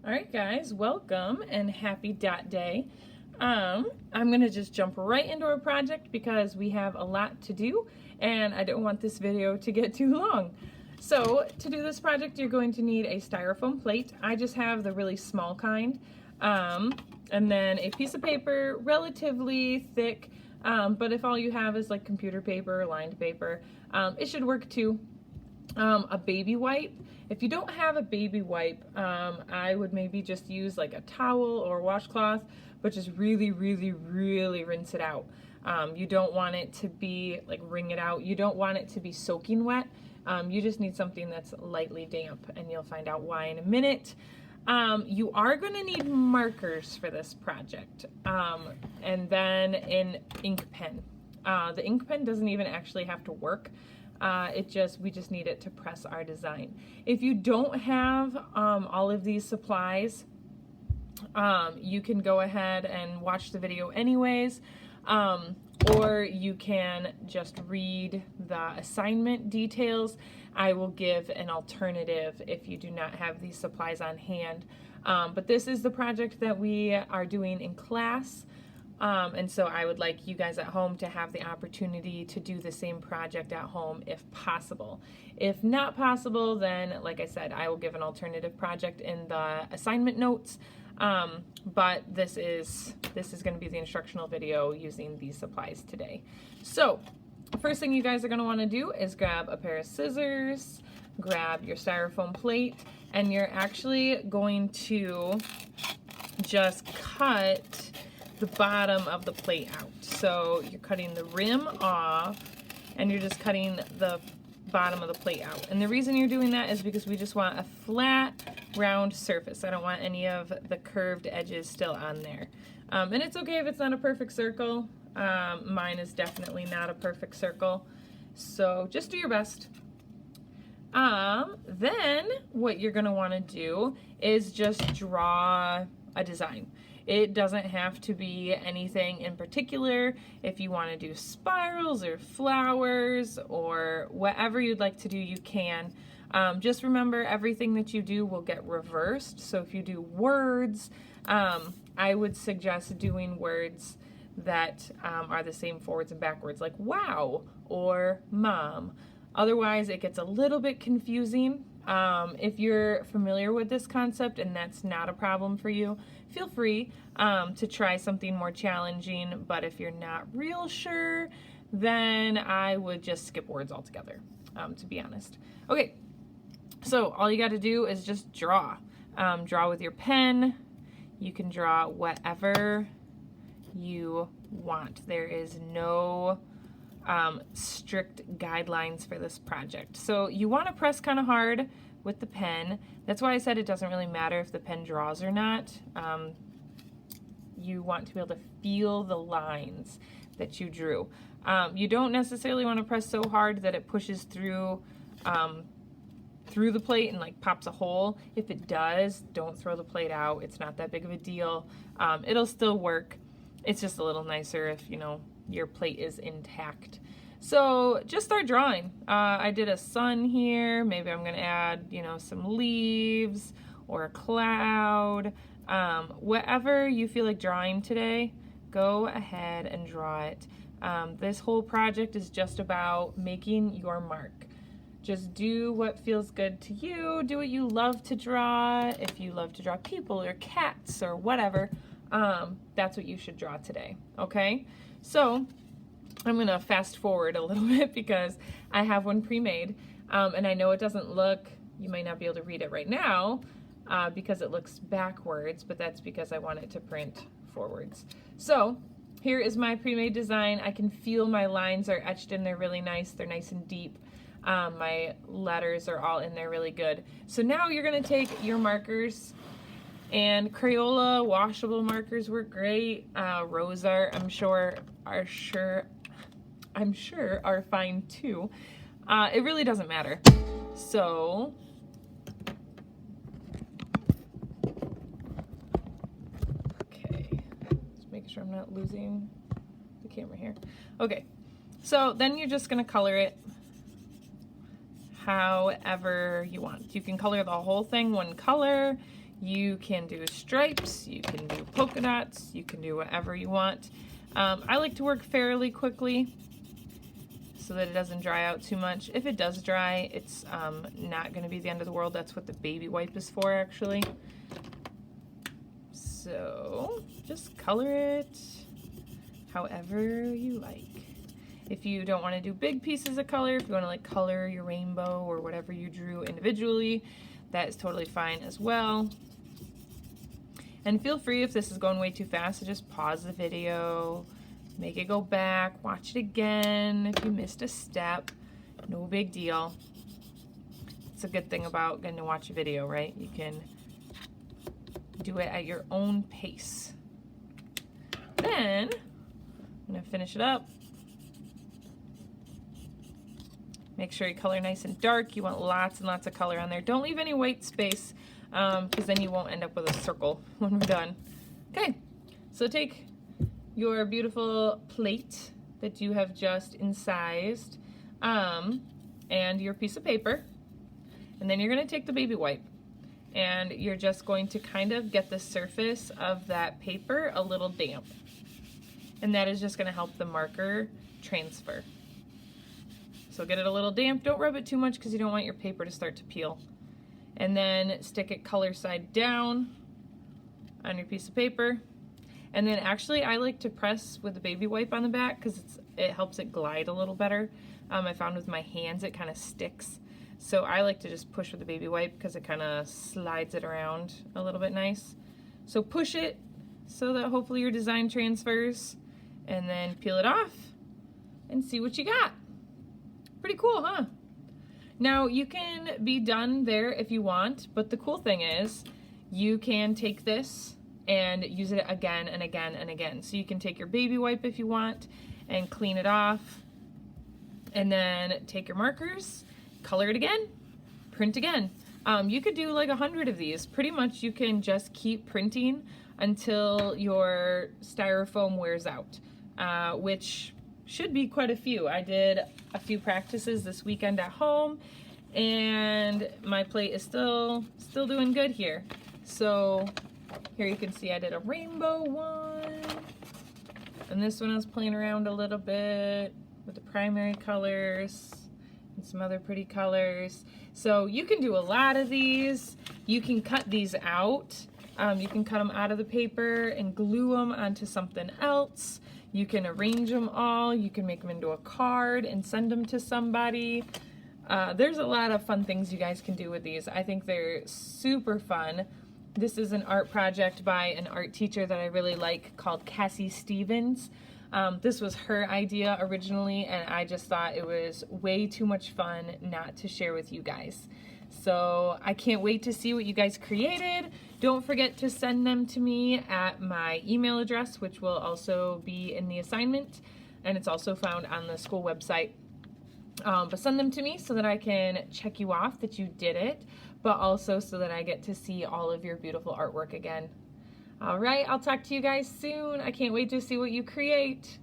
All right, guys, welcome and happy dot day. I'm gonna just jump right into our project because we have a lot to do and I don't want this video to get too long. So to do this project, you're going to need a styrofoam plate. I just have the really small kind. And then a piece of paper, relatively thick, but if all you have is like computer paper, lined paper, it should work too. A baby wipe. If you don't have a baby wipe, I would maybe just use like a towel or washcloth, but just really rinse it out. You don't want it to be like wring it out. You don't want it to be soaking wet. You just need something that's lightly damp, and you'll find out why in a minute. You are going to need markers for this project, and then an ink pen. The ink pen doesn't even actually have to work. We just need it to press our design. If you don't have all of these supplies, you can go ahead and watch the video anyways, or you can just read the assignment details. I will give an alternative if you do not have these supplies on hand. But this is the project that we are doing in class. And so I would like you guys at home to have the opportunity to do the same project at home if possible. If not possible, then like I said, I will give an alternative project in the assignment notes. But this is going to be the instructional video using these supplies today. So the first thing you guys are going to want to do is grab a pair of scissors, grab your styrofoam plate, and you're actually going to just cut the bottom of the plate out. So you're cutting the rim off and you're just cutting the bottom of the plate out. And the reason you're doing that is because we just want a flat, round surface. I don't want any of the curved edges still on there. And it's okay if it's not a perfect circle. Mine is definitely not a perfect circle. So just do your best. Then what you're gonna wanna do is just draw a design. It doesn't have to be anything in particular. If you want to do spirals or flowers or whatever you'd like to do, you can. Just remember, everything that you do will get reversed. So if you do words, I would suggest doing words that are the same forwards and backwards, like wow or mom. Otherwise, it gets a little bit confusing. If you're familiar with this concept and that's not a problem for you, feel free to try something more challenging, but if you're not real sure, then I would just skip words altogether, to be honest. Okay, so all you got to do is just draw. Draw with your pen. You can draw whatever you want. There is no strict guidelines for this project. So you want to press kind of hard with the pen. That's why I said it doesn't really matter if the pen draws or not. You want to be able to feel the lines that you drew. You don't necessarily want to press so hard that it pushes through the plate and like pops a hole. If it does, don't throw the plate out. It's not that big of a deal. It'll still work. It's just a little nicer if, you know, your plate is intact. So just start drawing. I did a sun here. Maybe I'm going to add, you know, some leaves or a cloud. Whatever you feel like drawing today, go ahead and draw it. This whole project is just about making your mark. Just do what feels good to you. Do what you love to draw. If you love to draw people or cats or whatever, that's what you should draw today. Okay? So I'm going to fast forward a little bit because I have one pre-made, and I know it doesn't look, you might not be able to read it right now because it looks backwards, but that's because I want it to print forwards. So here is my pre-made design. I can feel my lines are etched in there really nice. They're nice and deep. My letters are all in there really good. So now you're going to take your markers, and Crayola washable markers work great. Rose art, I'm sure are fine too. It really doesn't matter. So okay, just making sure I'm not losing the camera here. Okay, so then you're just gonna color it however you want. You can color the whole thing one color. You can do stripes, you can do polka dots, you can do whatever you want. I like to work fairly quickly so that it doesn't dry out too much. If it does dry, it's not going to be the end of the world. That's what the baby wipe is for, actually. So just color it however you like. If you don't want to do big pieces of color, if you want to like color your rainbow or whatever you drew individually, that is totally fine as well. And feel free, if this is going way too fast, to just pause the video, make it go back, watch it again if you missed a step. No big deal. It's a good thing about getting to watch a video, right? You can do it at your own pace. Then I'm going to finish it up. Make sure you color nice and dark. You want lots and lots of color on there. Don't leave any white space, because then you won't end up with a circle when we're done. Okay, so take your beautiful plate that you have just incised, and your piece of paper, and then you're going to take the baby wipe, and you're just going to kind of get the surface of that paper a little damp, and that is just going to help the marker transfer. So get it a little damp. Don't rub it too much because you don't want your paper to start to peel. And then stick it color side down on your piece of paper. And then actually I like to press with the baby wipe on the back because it helps it glide a little better. I found with my hands it kind of sticks. So I like to just push with the baby wipe because it kind of slides it around a little bit nice. So push it so that hopefully your design transfers, and then peel it off and see what you got. Pretty cool, huh? Now you can be done there if you want, but the cool thing is you can take this and use it again and again and again. So you can take your baby wipe if you want and clean it off, and then take your markers, color it again, print again. You could do like 100 of these. Pretty much you can just keep printing until your styrofoam wears out, which should be quite a few. I did a few practices this weekend at home, and my plate is still doing good here. So here you can see I did a rainbow one, and this one I was playing around a little bit with the primary colors and some other pretty colors. So you can do a lot of these. You can cut these out. You can cut them out of the paper and glue them onto something else. You can arrange them all. You can make them into a card and send them to somebody. There's a lot of fun things you guys can do with these. I think they're super fun. This is an art project by an art teacher that I really like called Cassie Stephens. This was her idea originally, and I just thought it was way too much fun not to share with you guys. So I can't wait to see what you guys created. Don't forget to send them to me at my email address, which will also be in the assignment, and it's also found on the school website. But send them to me so that I can check you off that you did it, but also so that I get to see all of your beautiful artwork again. All right, I'll talk to you guys soon. I can't wait to see what you create.